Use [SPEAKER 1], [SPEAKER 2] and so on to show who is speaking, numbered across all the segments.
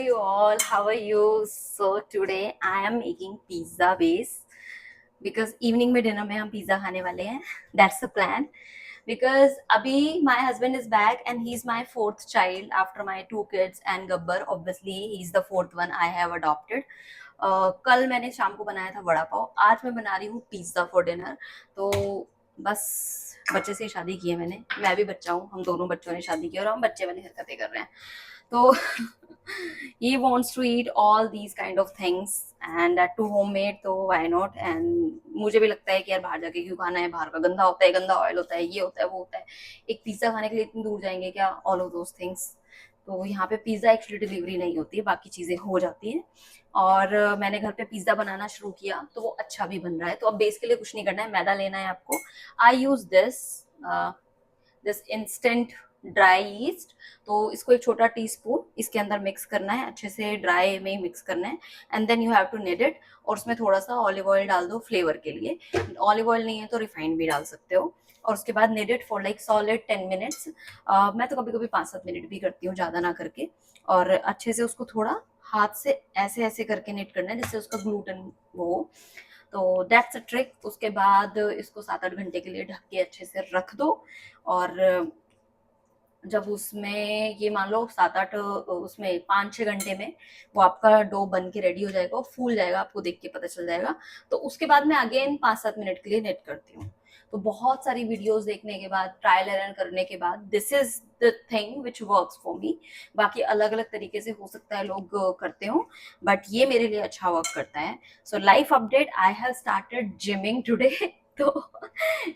[SPEAKER 1] You all, how are you? So today I am making pizza base because evening में dinner में हम pizza खाने वाले हैं. That's the plan. Because अभी my husband is back and he's my fourth child after my two kids and Gabbar. Obviously he's the fourth one I have adopted. कल मैंने शाम को बनाया था वड़ा पाव. आज मैं बना रही हूँ पिज्जा फॉर डिनर. तो बस बच्चे से शादी की है मैंने. मैं भी बच्चा हूँ. हम दोनों बच्चों ने शादी की और हम बच्चे वाली हरकतें कर रहे हैं. तो he wants to eat all these kind of things and that too homemade, तो why not. and मुझे भी लगता है कि यार बाहर जाके क्यों खाना है, बाहर का गंदा होता है, गंदा ऑयल होता है, ये होता है वो होता है. एक पिज्जा खाने के लिए इतनी दूर जाएंगे क्या, ऑल ऑफ दोस थिंग्स. तो यहाँ पे पिज्जा एक्चुअली डिलीवरी नहीं होती है, बाकी चीजें हो जाती हैं. और मैंने घर पे पिज्जा बनाना शुरू किया तो वो अच्छा भी बन रहा है. तो अब बेस के लिए कुछ नहीं करना है, मैदा लेना है आपको. I use this instant dry yeast. तो इसको एक छोटा टीस्पून इसके अंदर मिक्स करना है, अच्छे से ड्राई में ही मिक्स करना है. And then you have to knead it. और उसमें थोड़ा सा ऑलिव ऑयल डाल दो फ्लेवर के लिए. ऑलिव ऑयल नहीं है तो रिफाइंड भी डाल सकते हो. और उसके बाद need it for like solid 10 minutes. मैं तो कभी कभी 5-7 मिनट भी करती हूँ, ज़्यादा ना करके. और अच्छे से उसको थोड़ा हाथ से ऐसे ऐसे करके नीट करना है जिससे उसका ग्लूटेन वो. तो दैट्स अ ट्रिक. उसके बाद इसको 7-8 घंटे के लिए ढक के अच्छे से रख दो. और जब उसमें ये मान लो 7-8, उसमें 5-6 घंटे में वो आपका डो बन के रेडी हो जाएगा, फूल जाएगा, आपको देख के पता चल जाएगा. तो उसके बाद मैं अगेन 5-7 मिनट के लिए नेट करती हूँ. तो बहुत सारी वीडियोस देखने के बाद, ट्रायल एरर करने के बाद, this is the thing which works for me. बाकी अलग अलग तरीके से हो सकता है लोग करते हो, बट ये मेरे लिए अच्छा वर्क करता है. So life update, I have started gymming today. तो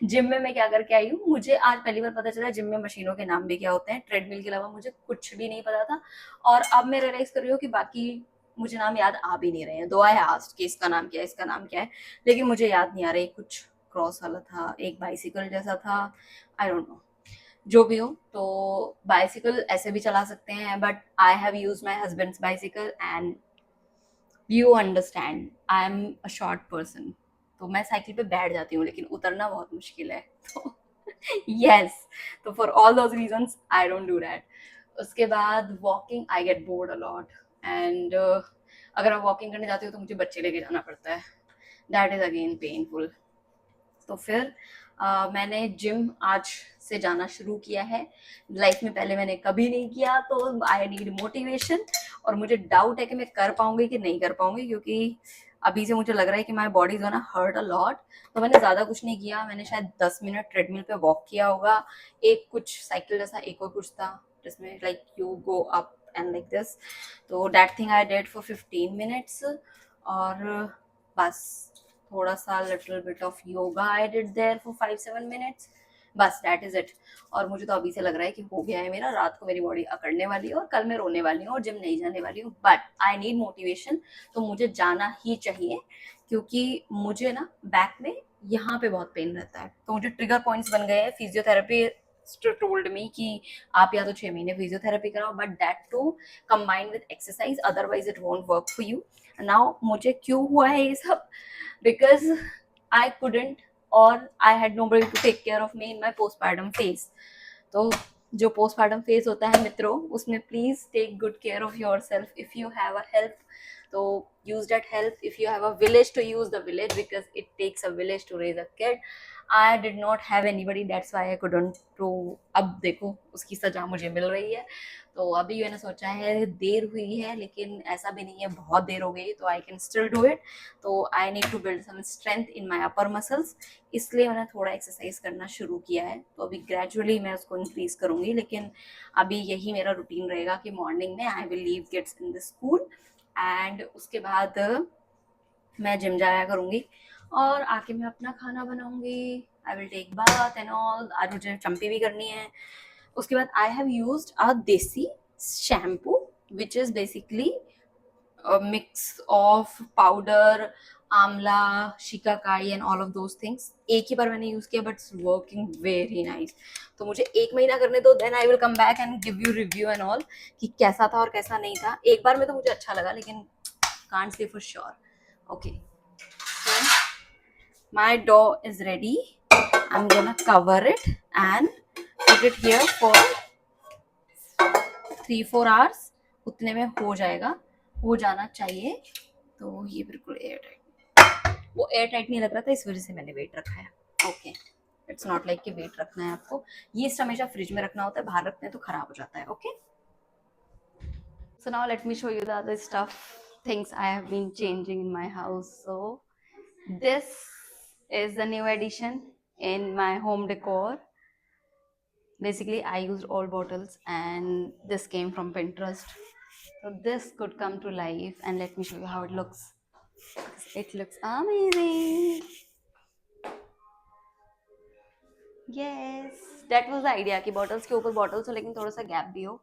[SPEAKER 1] जिम में मैं क्या करके आई हूँ, मुझे आज पहली बार पता चला जिम में मशीनों के नाम भी क्या होते हैं. ट्रेडमिल के अलावा मुझे कुछ भी नहीं पता था. और अब मैं रियलाइज कर रही हूँ कि बाकी मुझे नाम याद आ भी नहीं रहे हैं. दो आई आस्क्ड कि इसका नाम क्या है, इसका नाम क्या है, लेकिन मुझे याद नहीं आ रही. कुछ क्रॉस वाला था, एक बाइसिकल जैसा था, आई डोंट नो. जो भी हो, तो बाइसिकल ऐसे भी चला सकते हैं, but I have use my husband's bicycle and you understand I am a short person. तो मैं साइकिल पे बैठ जाती हूँ लेकिन उतरना बहुत मुश्किल है. तो यस, तो for all those reasons I don't do that. उसके बाद walking, I get bored a lot. एंड अगर मैं वॉकिंग करने जाती हूँ तो मुझे बच्चे लेके जाना पड़ता है. That is again painful. तो फिर मैंने जिम आज से जाना शुरू किया है. लाइफ में पहले मैंने कभी नहीं किया, तो आई नीड मोटिवेशन. और मुझे डाउट है कि मैं कर पाऊंगी कि नहीं कर पाऊंगी, क्योंकि अभी से मुझे लग रहा है कि my body is gonna hurt a lot. तो मैंने ज़्यादा कुछ नहीं किया. मैंने शायद 10 मिनट ट्रेडमिल पे वॉक किया होगा. एक कुछ साइकिल जैसा एक और कुछ था जिसमें like you go up and like this. तो that thing I did for 15 minutes. और बस थोड़ा सा little bit of yoga I did there for 5-7 minutes. बस दैट इज इट. और मुझे तो अभी से लग रहा है कि हो गया है मेरा. रात को मेरी बॉडी अकड़ने वाली है और कल मैं रोने वाली हूँ और जिम नहीं जाने वाली हूँ. But I need motivation. तो मुझे जाना ही चाहिए, क्योंकि मुझे ना बैक में यहाँ पे बहुत पेन रहता है. तो मुझे ट्रिगर पॉइंट्स बन गए हैं. फिजियोथेरेपी टोल्ड मी कि आप या तो 6 महीने फिजियोथेरेपी कराओ, but that to combine with exercise, otherwise it won't work for you. Now मुझे क्यों हुआ है ये सब? because I couldn't, or I had nobody to take care of me in my postpartum phase. तो जो postpartum phase होता है मित्रों, उसमें please take good care of yourself. If you have a help, तो use that help. If you have a village, to use the village, because it takes a village to raise a kid. I did not have anybody, that's why I couldn't. तो अब देखो उसकी सजा मुझे मिल रही है. तो अभी मैंने सोचा है देर हुई है, लेकिन ऐसा भी नहीं है बहुत देर हो गई, तो I can still do it. तो I need to build some strength in my upper muscles, इसलिए मैंने थोड़ा एक्सरसाइज करना शुरू किया है. तो अभी ग्रेजुअली मैं उसको इंक्रीज करूँगी, लेकिन अभी यही मेरा रूटीन रहेगा कि मॉर्निंग में I will leave kids in the school and उसके बाद मैं जिम जाया करूँगी और आके मैं अपना खाना बनाऊँगी. I will take bath and all. आज मुझे चम्पी भी करनी है. उसके बाद I have used a desi shampoo which is basically mix of powder, amla, shikakai and all of those things. एक ही बार मैंने यूज किया, but it's working very nice. तो मुझे 1 महीना करने दो, then I will come back and give you review and all कि कैसा था और कैसा नहीं था. एक बार में तो मुझे अच्छा लगा, लेकिन can't say for sure. Okay, my dough is ready. I'm gonna cover it and put it here for 3-4 hours. उतने में हो जाएगा, हो जाना चाहिए। तो ये बिल्कुल एयर टाइट, वो एयर टाइट नहीं लग रहा था, इस वजह से मैंने वेट रखा है। ओके, इट्स नॉट लाइक कि वेट रखना है आपको, ये हमेशा फ्रिज में रखना होता है, बाहर रखते हैं तो खराब हो जाता है। Okay, so now let me show you the other stuff, things I have been changing in my house. So this is the new addition in my home decor. Basically I used old bottles and this came from Pinterest, so this could come to life, and let me show you how it looks. It looks amazing. Yes, that was the idea कि bottles के ऊपर bottles हो लेकिन थोड़ा सा gap भी हो,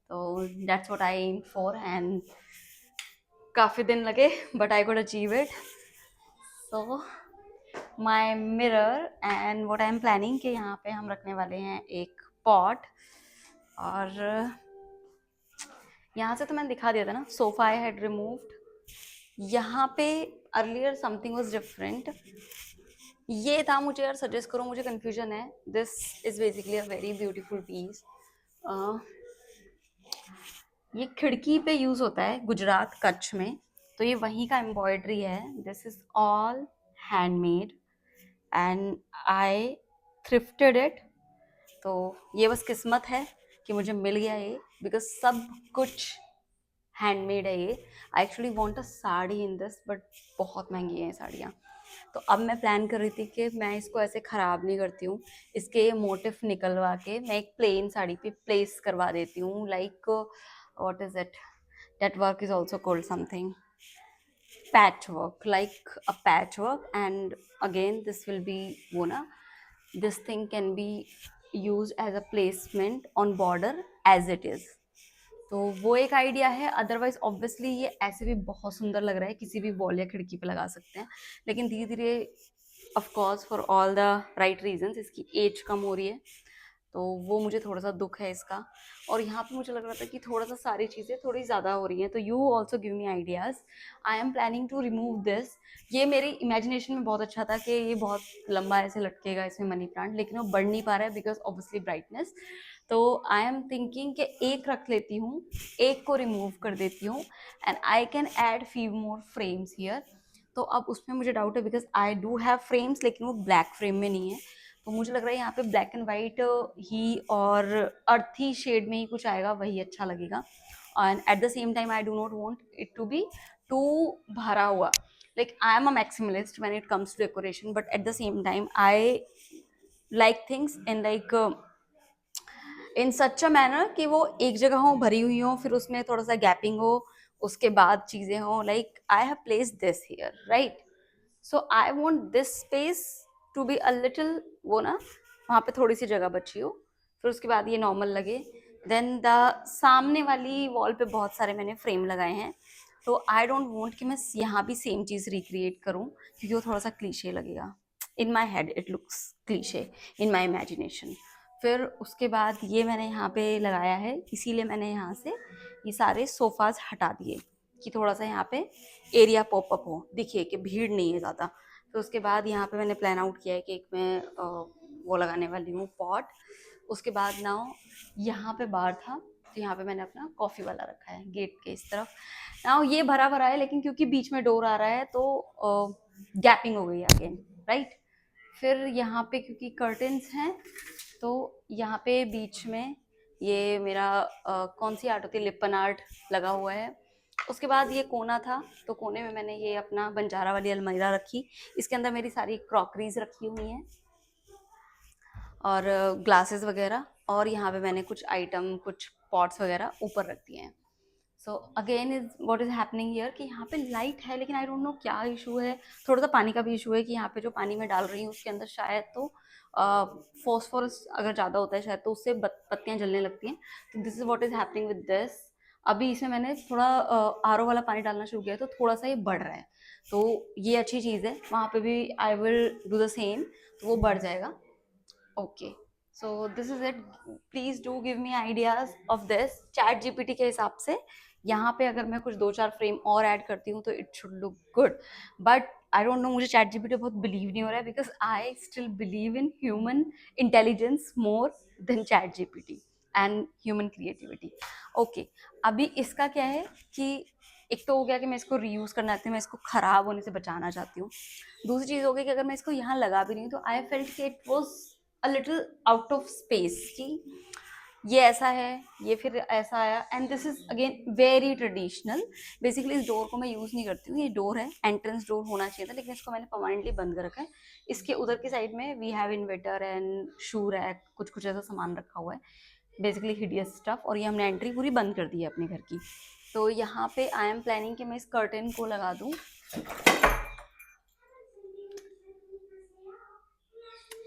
[SPEAKER 1] तो that's what I aimed for, and काफ़ी दिन लगे but I could achieve it. So my mirror and what I am planning कि यहाँ पे हम रखने वाले हैं एक pot, और यहाँ से तो मैंने दिखा दिया था ना, sofa I had removed. यहाँ पे अर्लियर समथिंग वॉज डिफरेंट, ये था, मुझे यार सजेस्ट करो, मुझे कंफ्यूजन है. This is basically a very beautiful piece. ये खिड़की पे यूज होता है गुजरात कच्छ में, तो ये वहीं का एम्ब्रॉयडरी है. This is all handmade and I thrifted it. तो ये बस किस्मत है कि मुझे मिल गया ये, बिकॉज सब कुछ हैंडमेड है ये. I actually want a sari in this, but बहुत महंगी है साड़ियाँ. तो अब मैं प्लान कर रही थी कि मैं इसको ऐसे ख़राब नहीं करती हूँ, इसके मोटिफ निकलवा के मैं एक प्लेन साड़ी पे प्लेस करवा देती हूँ. Like what is it, that work is also called something patch work, like a patchwork. And again this will be वो ना, this thing can be used as a placement on border as it is. तो वो एक idea है. Otherwise obviously ये ऐसे भी बहुत सुंदर लग रहा है, किसी भी वॉल या खिड़की पे लगा सकते हैं, लेकिन धीरे धीरे of course for all the right reasons इसकी एज कम हो रही है, तो वो मुझे थोड़ा सा दुख है इसका. और यहाँ पे मुझे लग रहा था कि थोड़ा सा सारी चीज़ें थोड़ी ज़्यादा हो रही हैं, तो you also give me ideas. I am planning to remove this. ये मेरी इमेजिनेशन में बहुत अच्छा था कि ये बहुत लंबा ऐसे लटकेगा इसमें मनी प्लांट, लेकिन वो बढ़ नहीं पा रहा है बिकॉज ऑब्वियसली ब्राइटनेस. तो आई एम थिंकिंग कि एक रख लेती हूँ, एक को रिमूव कर देती हूँ, and I can add few more frames here. तो अब उसमें मुझे डाउट है because I do have frames, लेकिन वो ब्लैक फ्रेम में नहीं है. तो मुझे लग रहा है यहाँ पे ब्लैक एंड वाइट ही और अर्थी शेड में ही कुछ आएगा, वही अच्छा लगेगा. And at the same time I do not want it to be too भरा हुआ. Like I am a maximalist when it comes to decoration, but at the same time I like things in like in such a manner कि वो एक जगह हो, भरी हुई हो, फिर उसमें थोड़ा सा गैपिंग हो, उसके बाद चीज़ें हो. Like I have placed this here, right? So I want this space to be a little वो ना, वहाँ पे थोड़ी सी जगह बची हो, फिर उसके बाद ये नॉर्मल लगे. देन द सामने वाली वॉल पे बहुत सारे मैंने फ्रेम लगाए हैं, तो आई डोंट वांट कि मैं यहाँ भी सेम चीज़ रिक्रिएट करूँ, क्योंकि वो थोड़ा सा क्लीशे लगेगा. In my head it looks cliche, in my imagination. फिर उसके बाद ये मैंने यहाँ पे लगाया है, इसीलिए मैंने यहाँ से ये सारे सोफ़ाज़ हटा दिए कि थोड़ा सा यहाँ पे एरिया पॉपअप हो, दिखे कि भीड़ नहीं है ज़्यादा. तो उसके बाद यहाँ पे मैंने प्लान आउट किया है कि एक मैं वो लगाने वाली हूँ पॉट. उसके बाद ना यहाँ पे बार था, तो यहाँ पे मैंने अपना कॉफ़ी वाला रखा है गेट के इस तरफ. ना ये भरा भरा है, लेकिन क्योंकि बीच में डोर आ रहा है तो गैपिंग हो गई है अगेन, राइट? फिर यहाँ पे क्योंकि कर्टन्स हैं, तो यहाँ पे बीच में ये मेरा कौन सी आर्ट होती है, लिपन आर्ट लगा हुआ है. उसके बाद ये कोना था, तो कोने में मैंने ये अपना बंजारा वाली अलमीरा रखी. इसके अंदर मेरी सारी क्रॉकरीज रखी हुई हैं और ग्लासेस वगैरह, और यहाँ पे मैंने कुछ आइटम, कुछ पॉट्स वगैरह ऊपर रख दिए हैं. So again is what is happening here कि यहाँ पे लाइट है, लेकिन आई डोंट नो क्या इशू है. थोड़ा सा पानी का भी इशू है कि यहाँ पे जो पानी मैं डाल रही हूँ उसके अंदर शायद तो फॉस्फोरस अगर ज़्यादा होता है शायद, तो उससे पत्तियाँ जलने लगती हैं. तो this is what is happening with this. अभी इसमें मैंने थोड़ा आरओ वाला पानी डालना शुरू किया है, तो थोड़ा सा ये बढ़ रहा है, तो ये अच्छी चीज़ है. वहाँ पे भी I will do the same, तो वो बढ़ जाएगा. Okay, so this is it. Please do give me ideas of this. Chat GPT के हिसाब से यहाँ पे अगर मैं कुछ 2-4 फ्रेम और ऐड करती हूँ तो it should look good, but I don't no, मुझे चैट जीपीटी बहुत बिलीव नहीं हो रहा है, because I still believe in human intelligence more than chat GPT. And human creativity. Okay, अभी इसका क्या है कि एक तो हो गया कि मैं इसको रीयूज करना चाहती हूँ, मैं इसको खराब होने से बचाना चाहती हूँ। दूसरी चीज़ हो गई कि अगर मैं इसको यहाँ लगा भी रही हूँ तो आई फेल्ट कि it was a little out of space, कि ये ऐसा है, ये फिर ऐसा आया, and this is again very traditional. Basically इस डोर को मैं यूज़ नहीं करती हूँ, ये डोर है, एंट्रेंस डोर होना चाहिए था, लेकिन इसको मैंने परमानेंटली बंद कर रखा है। इसके उधर की साइड में we have inverter and shoe rack, कुछ कुछ ऐसा सामान रखा हुआ है, बेसिकली हिडियस स्टफ, और ये हमने एंट्री पूरी बंद कर दी है अपने घर की। तो यहाँ पे आई एम प्लानिंग कि मैं इस कर्टन को लगा दूँ।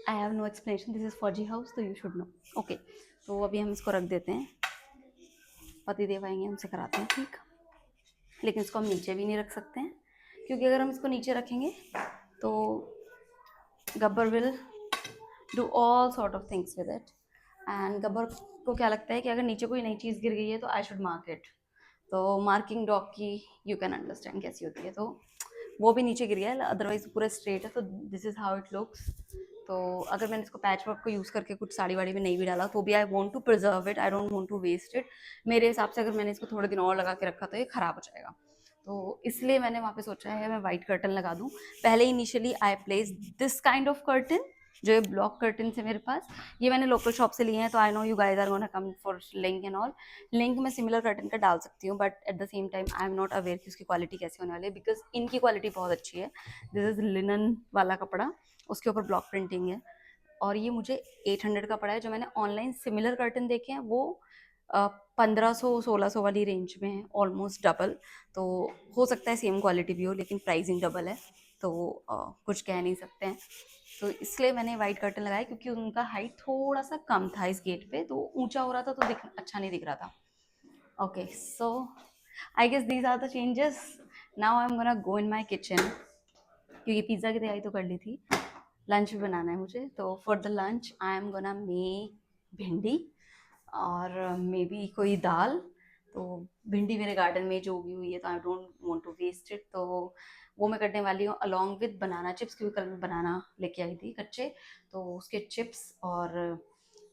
[SPEAKER 1] I have no explanation, this is फौजी हाउस, तो यू शुड नो। ओके, तो अभी हम इसको रख देते हैं, पति देव आएंगे हमसे कराते हैं ठीक। लेकिन इसको हम नीचे भी नहीं रख सकते हैं, क्योंकि अगर हम इसको नीचे रखेंगे तो Gabbar will do all sort of things with it. And Gabbar को क्या लगता है कि अगर नीचे कोई नई चीज़ गिर गई है तो आई शुड मार्क इट। तो मार्किंग डॉग की यू कैन अंडरस्टैंड कैसी होती है, तो वो भी नीचे गिर गया है, अदरवाइज पूरा स्ट्रेट है, तो this is how it looks. तो अगर मैंने इसको पैच वर्क को यूज़ करके कुछ साड़ी वाड़ी में नहीं भी डाला तो भी I want to preserve it, I don't want to waste it. मेरे हिसाब से अगर मैंने इसको थोड़े दिन और लगा के रखा तो ये ख़राब हो जाएगा, तो इसलिए मैंने वहाँ पे सोचा है मैं वाइट कर्टन लगा दूँ। पहले initially I place this kind of curtain, जो ये ब्लॉक कर्टन है मेरे पास, ये मैंने लोकल शॉप से लिए हैं, तो I know you guys are gonna come for link and all. Link में सिमिलर कर्टन का डाल सकती हूँ, but at the same time I am not aware कि उसकी क्वालिटी कैसी होने वाली है, बिकॉज इनकी क्वालिटी बहुत अच्छी है। दिस इज लिनन वाला कपड़ा, उसके ऊपर ब्लॉक प्रिंटिंग है, और ये मुझे 800 का पड़ा है। जो मैंने ऑनलाइन सिमिलर कर्टन देखे हैं वो 1500-1600 वाली रेंज में है, ऑलमोस्ट डबल। तो हो सकता है सेम क्वालिटी भी हो, लेकिन प्राइसिंग डबल है, तो कुछ कह नहीं सकते हैं। तो इसलिए मैंने वाइट कर्टन लगाया, क्योंकि उनका हाइट थोड़ा सा कम था इस गेट पे, तो ऊंचा हो रहा था तो अच्छा नहीं दिख रहा था। Okay, so I guess these are the changes. Now I am gonna go in my kitchen, क्योंकि पिज़्ज़ा की तैयारी तो कर ली थी, लंच भी बनाना है मुझे। तो for the lunch I am gonna make भिंडी और मे बी कोई दाल। तो भिंडी मेरे गार्डन में जो उगी हुई है, तो I don't want to waste it, तो वो मैं करने वाली हूँ अलॉन्ग विद बनाना चिप्स, क्योंकि कल मैं बनाना लेके आई थी कच्चे, तो उसके चिप्स। और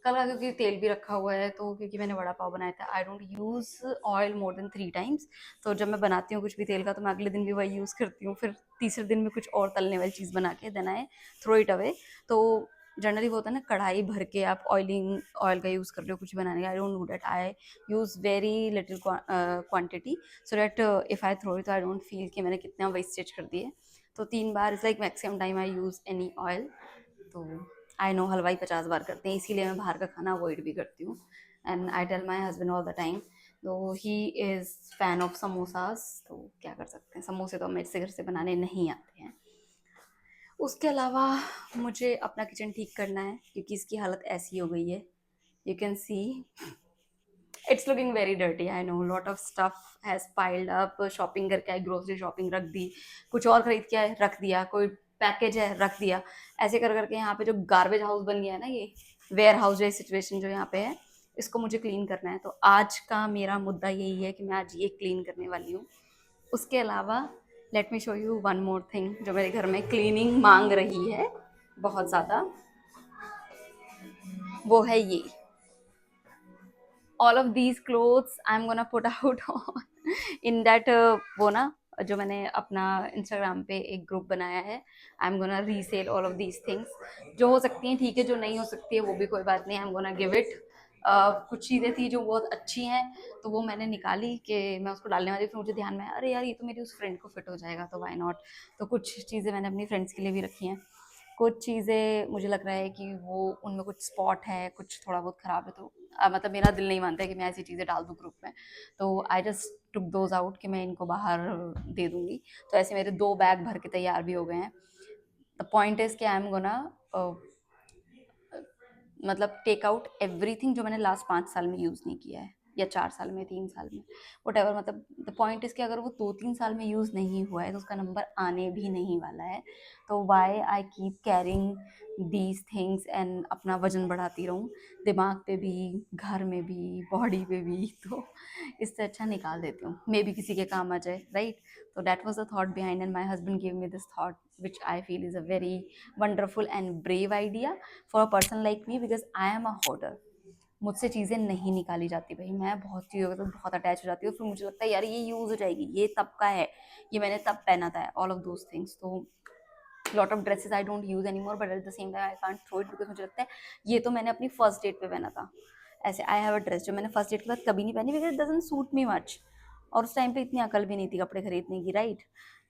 [SPEAKER 1] कल का क्योंकि तेल भी रखा हुआ है, तो क्योंकि मैंने वड़ा पाव बनाया था, I don't use oil more than 3 times. तो जब मैं बनाती हूँ कुछ भी तेल का, तो मैं अगले दिन भी वही यूज़ करती हूँ, फिर तीसरे दिन में कुछ और तलने वाली चीज़ बना के then I throw it away. तो जनरली वो होता है ना, कढ़ाई भर के आप ऑयल का यूज़ कर रहे हो कुछ बनाने का, I don't do that, I use very little quantity, so that if I throw it तो आई डोंट फील कि मैंने कितना वेस्टेज कर दिए। तो 3 बार is like maximum time I use any oil. तो आई नो हलवाई 50 बार करते हैं, इसीलिए मैं बाहर का खाना अवॉइड भी करती हूँ। And I tell my husband all the time, तो he is fan of samosas, तो क्या कर सकते हैं, समोसे तो मेरे से घर से बनाने नहीं आते हैं। उसके अलावा मुझे अपना किचन ठीक करना है, क्योंकि इसकी हालत ऐसी हो गई है, you can see it's looking very dirty, I know lot of stuff has piled up. Shopping करके आई, ग्रोसरी शॉपिंग रख दी, कुछ और खरीद के आए रख दिया, कोई पैकेज है रख दिया, ऐसे कर करके यहाँ पे जो गार्बेज हाउस बन गया है ना, ये वेयर हाउस जैसी सिचुएशन जो यहाँ पे है, इसको मुझे क्लीन करना है। तो आज का मेरा मुद्दा यही है कि मैं आज ये क्लीन करने वाली हूँ। उसके अलावा let me show you one more thing जो मेरे घर में क्लीनिंग मांग रही है बहुत ज़्यादा, वो है ये, all of these clothes I am gonna put out in that, वो ना जो मैंने अपना इंस्टाग्राम पे एक ग्रुप बनाया है, आई am gonna resale all of these things. जो हो सकती हैं ठीक है, जो नहीं हो सकती है वो भी कोई बात नहीं, आई एम गोना गिव इट। कुछ चीज़ें थी जो बहुत अच्छी हैं, तो वो मैंने निकाली कि मैं उसको डालने वाली, फिर मुझे ध्यान में आया, अरे यार ये तो मेरी उस फ्रेंड को फिट हो जाएगा, तो वाई नॉट। तो कुछ चीज़ें मैंने अपनी फ्रेंड्स के लिए भी रखी हैं, कुछ चीज़ें मुझे लग रहा है कि वो उनमें कुछ स्पॉट है, कुछ थोड़ा बहुत ख़राब है, तो मतलब मेरा दिल नहीं मानता है कि मैं ऐसी चीज़ें डाल दूँ ग्रुप में, तो I just took those out कि मैं इनको बाहर दे दूँगी। तो ऐसे मेरे 2 बैग भर के तैयार भी हो गए हैं। द पॉइंट इज़ कि आई एम गोना मतलब टेक आउट एवरीथिंग जो मैंने लास्ट 5 साल में यूज़ नहीं किया है, या 4 साल में, 3 साल में, वट एवर। मतलब द पॉइंट इज़ कि अगर वो 2-3 साल में यूज़ नहीं हुआ है तो उसका नंबर आने भी नहीं वाला है, तो why I keep carrying these things and अपना वजन बढ़ाती रहूँ, दिमाग पे भी, घर में भी, बॉडी पे भी। तो इससे अच्छा निकाल देती हूँ, मे बी किसी के काम आ जाए, राइट। तो that was the thought behind, and my husband give me this thought which I feel is a very wonderful and brave idea for a person like me, because I am a hoarder. मुझसे चीज़ें नहीं निकाली जाती भाई, मैं बहुत चीज़ों के साथ बहुत अटैच हो जाती हूँ, फिर मुझे लगता है यार ये यूज़ हो जाएगी, ये तब का है, ये मैंने तब पहना था, ऑल ऑफ दोज थिंग्स। तो lot of dresses I don't use any more, but at the same time I can't throw it, because मुझे लगता है ये तो मैंने अपनी फर्स्ट डेट पे पहना था। ऐसे आई हैव अ ड्रेस जो मैंने फर्स्ट डेट के बाद कभी नहीं पहनी, because it doesn't suit me much, और उस टाइम पे इतनी अकल भी नहीं थी कपड़े खरीदने की, राइट।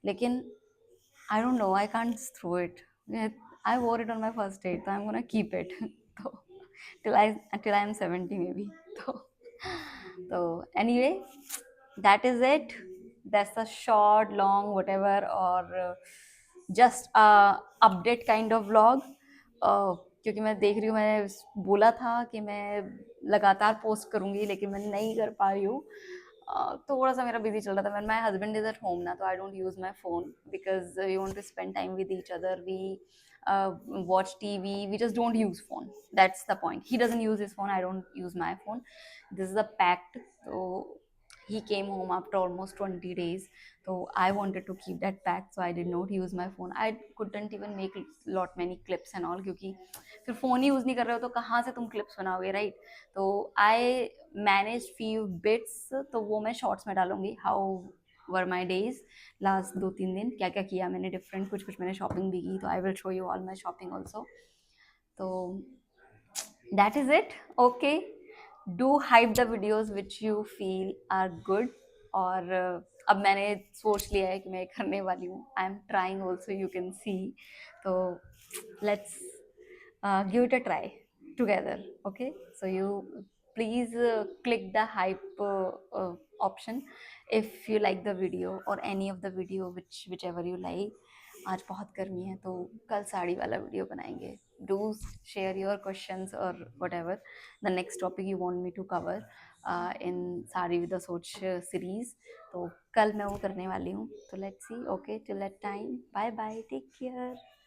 [SPEAKER 1] लेकिन I don't know, I can't throw it, I wore it on my first date, तो I am gonna keep it तो till I am 70 may be. तो anyway, that is it, that's a short long whatever, or just a update kind of vlog, क्योंकि मैं देख रही हूँ, मैंने बोला था कि मैं लगातार पोस्ट करूँगी लेकिन मैं नहीं कर पा रही हूँ। थोड़ा सा मेरा बिजी चल रहा था, when my husband is at home ना, तो I don't use my phone because we want to spend time with each other, we watch TV, we just don't use phone, that's the point. He doesn't use his phone, I don't use my phone, this is a pact. So he came home after almost 20 days, so I wanted to keep that pact, so I did not use my phone. I couldn't even make lot many clips and all, क्योंकि फिर phone ही use नहीं कर रहे हो तो कहाँ से तुम क्लिप्स बनाओगे, राइट। तो आई मैनेज फ्यू बिट्स, तो वो मैं शॉर्ट्स में डालूंगी, how were my days last 2-3 दिन, क्या क्या किया मैंने डिफरेंट, कुछ कुछ मैंने शॉपिंग भी की, तो I will show you all my shopping also. तो that is it, okay, do hype the videos which you feel are good, और अब मैंने सोच लिया है कि मैं करने वाली हूँ, I am trying also, you can see. तो let's give it a try together, okay, so you please click the hype option if you like the video, or any of the video whichever you like। आज बहुत गर्मी है, तो कल साड़ी वाला video बनाएंगे। Do share your questions और whatever the next topic you want me to cover in sari with the Soch series, तो कल मैं वो करने वाली हूँ। तो let's see, okay, till that time, bye bye, take care.